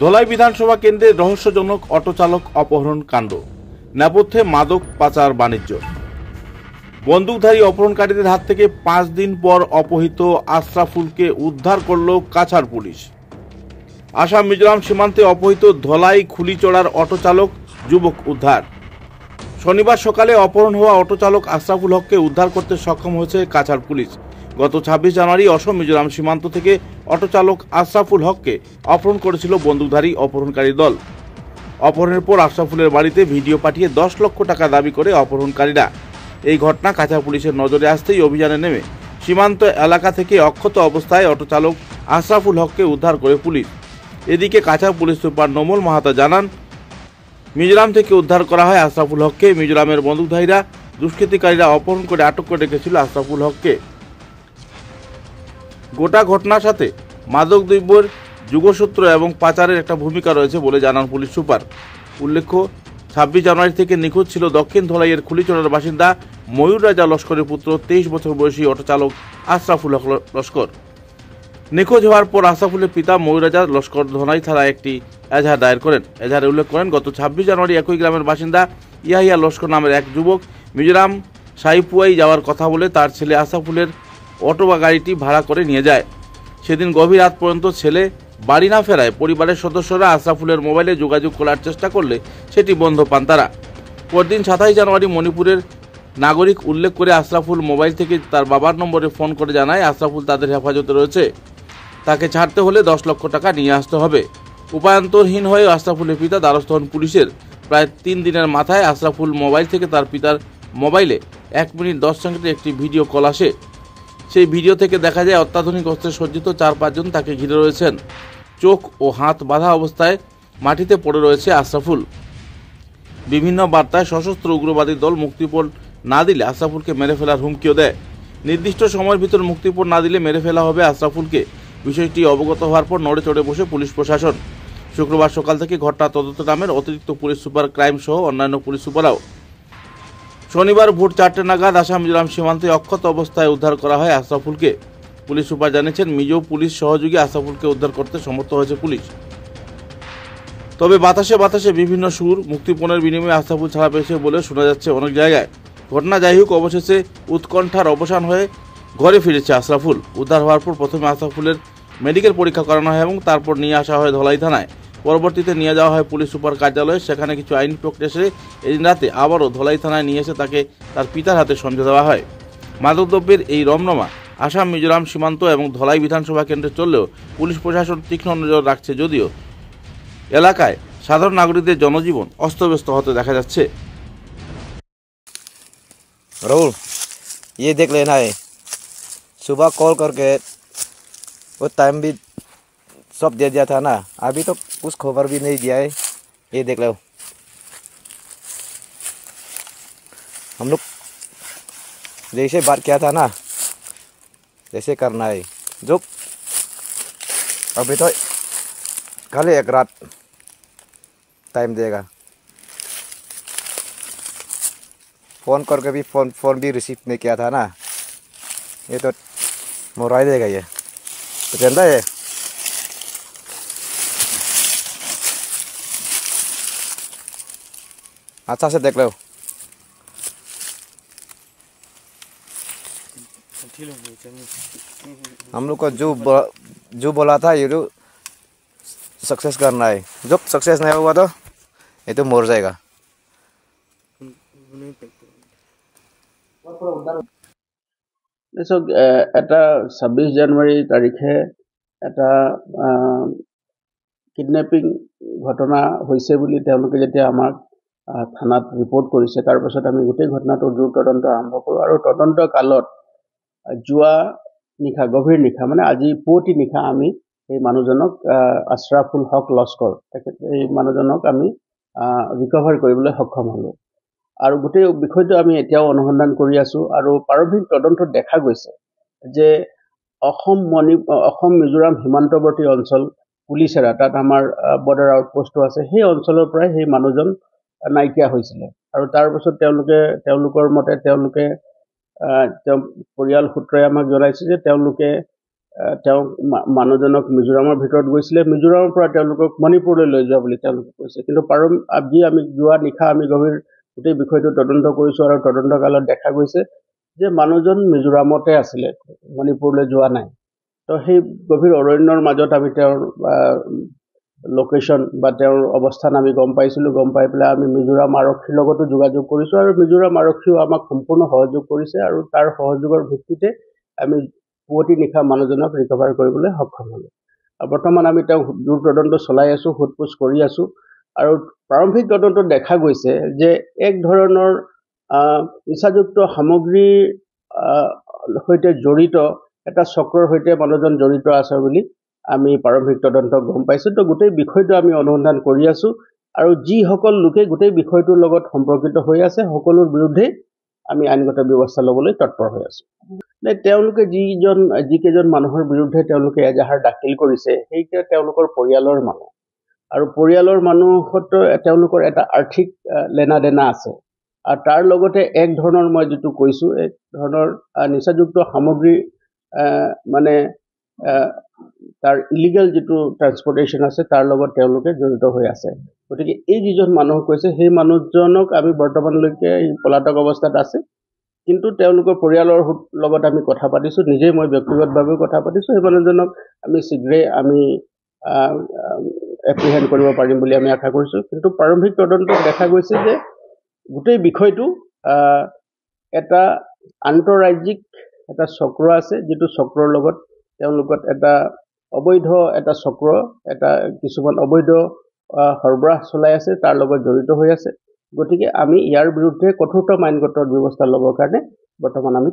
ধলাই বিধানসভা কেন্দ্রে রহস্যজনক অটো চালক অপহরণ কাণ্ড, নেপথ্যে মাদক পাচার বাণিজ্য। বন্দুকধারী অপহরণকারীদের হাত থেকে 5 দিন পর অপহৃত আশরাফুলকে উদ্ধার করল কাছাড় পুলিশ। আসাম মিজোরাম সীমান্তে অপহৃত ধলাই খুলিচড়ার অটো চালক যুবক উদ্ধার। শনিবার সকালে অপহরণ হওয়া অটো চালক আশরাফুল হককে উদ্ধার করতে সক্ষম হয়েছে কাছাড় পুলিশ। গত 26 জানুয়ারি অসম মিজোরাম সীমান্ত থেকে অটো চালক আশরাফুল হককে অপহরণ করেছিল বন্দুকধারী অপহরণকারী দল। অপহরণের পর আশরাফুলের বাড়িতে ভিডিও পাঠিয়ে 10 লক্ষ টাকা দাবি করে অপহরণকারীরা। এই ঘটনা কাছাড় পুলিশের নজরে আসতেই অভিযানে নেমে সীমান্ত এলাকা থেকে অক্ষত অবস্থায় অটো চালক আশরাফুল হককে উদ্ধার করে পুলিশ। এদিকে কাছাড় পুলিশ সুপার নোমল মাহাতা জানান, মিজোরাম থেকে উদ্ধার করা হয় আশরাফুল হককে। মিজোরামের বন্দুকধারীরা দুষ্কৃতিকারীরা অপহরণ করে আটক করে রেখেছিল আশরাফুল হককে। গোটা ঘটনার সাথে মাদক দ্রব্যের যুগসূত্র এবং পাচারের একটা ভূমিকা রয়েছে বলে জানান পুলিশ সুপার। উল্লেখ্য, 26 জানুয়ারি থেকে নিখোঁজ ছিল দক্ষিণ ধলাইয়ের খুলিচড়ার বাসিন্দা ময়ূর রাজা লস্করের পুত্র 23 বছর বয়সী অটো চালক আশরাফুল হক লস্কর। নিখোঁজ হওয়ার পর আশরাফুলের পিতা ময়ূর রাজা লস্কর ধলাই থানায় একটি এজাহার দায়ের করেন। এজাহারে উল্লেখ করেন, গত 26 জানুয়ারি একই গ্রামের বাসিন্দা ইয়াহিয়া লস্কর নামের এক যুবক মিজোরাম সাইপুয়াই যাওয়ার কথা বলে তার ছেলে আশরাফুলের অটো বা গাড়িটি ভাড়া করে নিয়ে যায়। সেদিন গভীর রাত পর্যন্ত ছেলে বাড়ি না ফেরায় পরিবারের সদস্যরা আশরাফুলের মোবাইলে যোগাযোগ করার চেষ্টা করলে সেটি বন্ধ পান তারা। পরদিন 27 জানুয়ারি মণিপুরের নাগরিক উল্লেখ করে আশরাফুল মোবাইল থেকে তার বাবার নম্বরে ফোন করে জানায় আশরাফুল তাদের হেফাজতে রয়েছে, তাকে ছাড়তে হলে 10 লক্ষ টাকা নিয়ে আসতে হবে। উপায়ন্তরহীন হয়ে আশরাফুলের পিতা দ্বারস্থ হন পুলিশের। প্রায় 3 দিনের মাথায় আশরাফুল মোবাইল থেকে তার পিতার মোবাইলে 1 মিনিট 10 সেকেন্ডের একটি ভিডিও কল আসে। সেই ভিডিও থেকে দেখা যায় অত্যাধুনিক অস্ত্রে সজ্জিত 4-5 জন তাকে ঘিরে রয়েছেন। চোখ ও হাত বাঁধা অবস্থায় মাটিতে পড়ে রয়েছে আশরাফুল। বিভিন্ন বার্তায় সশস্ত্র উগ্রবাদী দল মুক্তিপণ না দিলে আশরাফুলকে মেরে ফেলার হুমকিও দেয়। নির্দিষ্ট সময়ের ভিতর মুক্তিপণ না দিলে মেরে ফেলা হবে আশরাফুলকে। বিষয়টি অবগত হওয়ার পর নড়ে চড়ে বসে পুলিশ প্রশাসন। শুক্রবার সকাল থেকে ঘটনা তদন্ত নামের অতিরিক্ত পুলিশ সুপার ক্রাইম সহ অন্যান্য পুলিশ সুপাররাও। শনিবার ভোর 4টে নাগাদ আসাম মিজোরাম সীমান্তে অক্ষত অবস্থায় উদ্ধার করা হয় আশরাফুলকে। পুলিশ সুপার জানিয়েছেন, মিজো পুলিশ সহযোগী আশরাফুলকে উদ্ধার করতে সমর্থ হয়েছে পুলিশ। তবে বাতাসে বাতাসে বিভিন্ন সুর, মুক্তিপণের বিনিময়ে আশরাফুল ছাড়া পেয়েছে বলে শোনা যাচ্ছে অনেক জায়গায়। ঘটনা যাই হোক, অবশেষে উৎকণ্ঠার অবসান হয়ে ঘরে ফিরেছে আশরাফুল। উদ্ধার হওয়ার পর প্রথমে আশরাফুলের মেডিকেল পরীক্ষা করানো হয় এবং তারপর নিয়ে আসা হয় ধলাই থানায়। পরবর্তীতে নিয়ে যাওয়া হয় পুলিশ সুপার কার্যালয়ে। সেখানে কিছু আইন প্রক্রিয়া শেষে এদিন রাতে আবারও ধলাই থানায় নিয়ে এসে তাকে তার পিতার হাতে সমঝে দেওয়া হয়। মাদকদ্রব্যের এই রমরমা আসাম মিজোরাম সীমান্ত এবং ধলাই বিধানসভা কেন্দ্রে চললেও পুলিশ প্রশাসন তীক্ষ্ণ নজর রাখছে, যদিও এলাকায় সাধারণ নাগরিকদের জনজীবন অস্তব্যস্ত হতে দেখা যাচ্ছে। राहुल, ये देख लेना है, सुबह कॉल करके वो टाइम भी सब दे दिया था ना, अभी तो कुछ खबर भी नहीं दिया है। ये देख लो, हम लोग जैसे बात किया था ना जैसे करना है। जो अभी तो खाली 1 रात टाइम देगा। फ़ोन करके भी फ़ोन भी रिसीव नहीं किया था ना, ये तो मोरा ही देगा। ये तो कहता है अच्छा से देख लो। हम लोग को जो बोला था ये तो सक्सेस करना है। जो सक्सेस नहीं होगा तो ये तो मर जाएगा। এটা 26 জানুৱাৰী তাৰিখে এটা কিডনেপিং ঘটনা হৈছে বুলি তেওঁলোকে যেতিয়া আমাক থানাত ৰিপৰ্ট কৰিছে, তাৰপাছত আমি গোটেই ঘটনাটোৰ দ্ৰুত তদন্ত আৰম্ভ কৰোঁ। আৰু তদন্ত কালত যোৱা নিশা, গভীৰ নিশা মানে আজি পুৱতি নিশা আমি এই মানুহজনক আশৰাফুল হক লস্কৰ, এই মানুহজনক আমি ৰিকভাৰ কৰিবলৈ সক্ষম হ'লোঁ। আৰু গোটেই বিষয়টো আমি এতিয়াও অনুসন্ধান কৰি আছোঁ। আৰু প্ৰাৰম্ভিক তদন্তত দেখা গৈছে যে অসম মিজোৰাম সীমান্তৱৰ্তী অঞ্চল পুলিচ এৰা, তাত আমাৰ বৰ্ডাৰ আউটপোষ্টো আছে, সেই অঞ্চলৰ পৰাই সেই মানুহজন নাইকিয়া হৈছিলে। আৰু তাৰপাছত তেওঁলোকৰ মতে তেওঁলোকে পৰিয়াল সূত্ৰই আমাক জনাইছে যে তেওঁলোকে তেওঁ মানুহজনক মিজোৰামৰ ভিতৰত গৈছিলে, মিজোৰামৰ পৰা তেওঁলোকক মণিপুৰলৈ লৈ যোৱা বুলি তেওঁলোকে কৈছে। কিন্তু আজি আমি যোৱা নিশা আমি গভীৰ গোটেই বিষয়টো তদন্ত কৰিছোঁ আৰু তদন্ত কালত দেখা গৈছে যে মানুহজন মিজোৰামতে আছিলে, মণিপুৰলৈ যোৱা নাই। তো সেই গভীৰ অৰণ্যৰ মাজত আমি তেওঁৰ লোকেশ্যন বা তেওঁৰ অৱস্থান আমি গম পাইছিলোঁ। গম পাই পেলাই আমি মিজোৰাম আৰক্ষীৰ লগতো যোগাযোগ কৰিছোঁ আৰু মিজোৰাম আৰক্ষীও আমাক সম্পূৰ্ণ সহযোগ কৰিছে আৰু তাৰ সহযোগৰ ভিত্তিতে আমি পুৱতি নিশা মানুহজনক ৰিকভাৰ কৰিবলৈ সক্ষম হ'লোঁ। আৰু বৰ্তমান আমি তেওঁক দূৰ তদন্ত চলাই আছোঁ, সোধপোছ কৰি আছোঁ। আৰু প্ৰাৰম্ভিক তদন্তত দেখা গৈছে যে এক ধৰণৰ নিচাযুক্ত সামগ্ৰীৰ সৈতে জড়িত এটা চক্ৰৰ সৈতে মানুহজন জড়িত আছে বুলি আমি প্ৰাৰম্ভিক তদন্ত গম পাইছোঁ। তো গোটেই বিষয়টো আমি অনুসন্ধান কৰি আছোঁ আৰু যিসকল লোকে গোটেই বিষয়টোৰ লগত সম্পৰ্কিত হৈ আছে সকলোৰ বিৰুদ্ধে আমি আইনগত ব্যৱস্থা ল'বলৈ তৎপৰ হৈ আছোঁ। তেওঁলোকে যিকেইজন মানুহৰ বিৰুদ্ধে তেওঁলোকে এজাহাৰ দাখিল কৰিছে সেইকেইটা তেওঁলোকৰ পৰিয়ালৰ মানুহ, আৰু পৰিয়ালৰ মানুহতো তেওঁলোকৰ এটা আৰ্থিক লেনা দেনা আছে। আৰু তাৰ লগতে এক ধৰণৰ মই যিটো কৈছোঁ, এক ধৰণৰ নিচাযুক্ত সামগ্ৰী মানে তাৰ ইলিগেল যিটো ট্ৰান্সপৰ্টেশ্যন আছে তাৰ লগত তেওঁলোকে জড়িত হৈ আছে। গতিকে এই যিজন মানুহ কৈছে সেই মানুহজনক আমি বৰ্তমানলৈকে পলাতক অৱস্থাত আছে, কিন্তু তেওঁলোকৰ পৰিয়ালৰ লগত আমি কথা পাতিছোঁ, নিজেই মই ব্যক্তিগতভাৱেও কথা পাতিছোঁ। সেই মানুহজনক আমি শীঘ্ৰেই আমি এপ্ৰিহেণ্ড কৰিব পাৰিম বুলি আমি আশা কৰিছোঁ। কিন্তু প্ৰাৰম্ভিক তদন্তত দেখা গৈছে যে গোটেই বিষয়টো এটা আন্তঃৰাজ্যিক এটা চক্ৰ আছে, যিটো চক্ৰৰ লগত তেওঁলোকত এটা অবৈধ এটা চক্ৰ, এটা কিছুমান অবৈধ সৰবৰাহ চলাই আছে, তাৰ লগত জড়িত হৈ আছে। গতিকে আমি ইয়াৰ বিৰুদ্ধে কঠোৰতম আইনগত ব্যৱস্থা ল'বৰ কাৰণে বৰ্তমান আমি